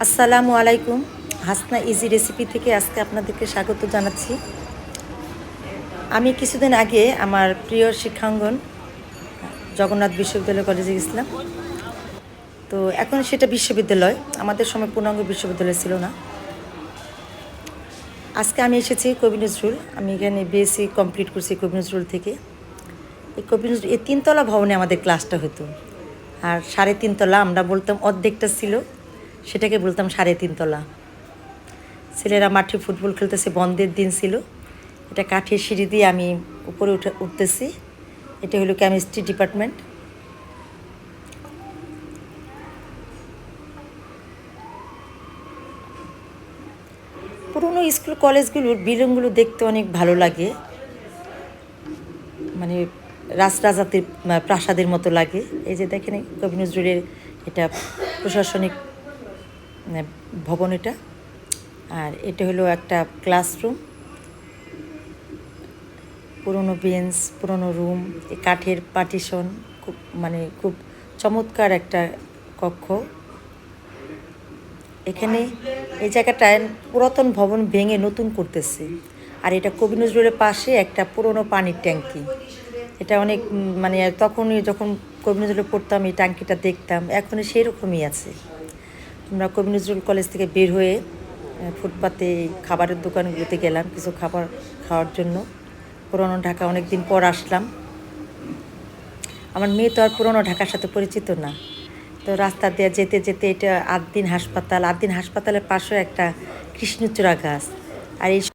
আসসালামু আলাইকুম। Hasna easy recipe থেকে আজকে আপনাদেরকে স্বাগত জানাচ্ছি। আমি কিছুদিন আগে আমার প্রিয় শিক্ষাঙ্গন জগন্নাথ বিশ্ববিদ্যালয় কলেজে গেছিলাম। তো এখন সেটা বিশ্ববিদ্যালয়, আমাদের সময় পূর্ণাঙ্গ বিশ্ববিদ্যালয় ছিল না। আজকে আমি এসেছি কবি নজরুল। আমি এখানে বিএসসি কমপ্লিট করছি কবি নজরুল থেকে। এই কবি নজরুল এই 3তলা ভবনে আমাদের ক্লাসটা হতো। আর 3.5 তলা আমরা বলতাম, অর্ধেকটা ছিল সেটাকে বলতাম 3.5 তলা। ছেলেরা মাঠে ফুটবল খেলতেছে, বন্ধের দিন ছিল। এটা কাঠের সিঁড়ি দিয়ে আমি উপরে উঠতেছি। এটা হলো কেমিস্ট্রি ডিপার্টমেন্ট। পুরনো স্কুল কলেজগুলোর বিল্ডিংগুলো দেখতে অনেক ভালো লাগে, মানে রাজরাজাদের প্রাসাদের মতো লাগে। এই যে দেখেন কবি নজরুলের এটা প্রশাসনিক ভবন এটা। আর এটা হলো একটা ক্লাসরুম, পুরনো বেঞ্চ, পুরনো রুম, এই কাঠের পার্টিশন, খুব চমৎকার একটা কক্ষ। এখানে এই জায়গাটায় পুরাতন ভবন ভেঙে নতুন করতেছে। আর এটা কবি নজরুলের পাশে একটা পুরনো পানির ট্যাঙ্কি। এটা অনেক তখনই যখন কবি নজরুলে পড়তাম এই ট্যাঙ্কিটা দেখতাম, এখনও সেই রকমই আছে। আমরা কবি নজরুল কলেজ থেকে বের হয়ে ফুটপাতে খাবারের দোকানগুলোতে গেলাম কিছু খাবার খাওয়ার জন্য। পুরনো ঢাকা অনেক দিন পর আসলাম। আমার মেয়ে তো আর পুরনো ঢাকার সাথে পরিচিত না। তো রাস্তা দিয়ে যেতে যেতে এটা আদ্দিন হাসপাতালের পাশেও একটা কৃষ্ণচূড়া গাছ। আর এই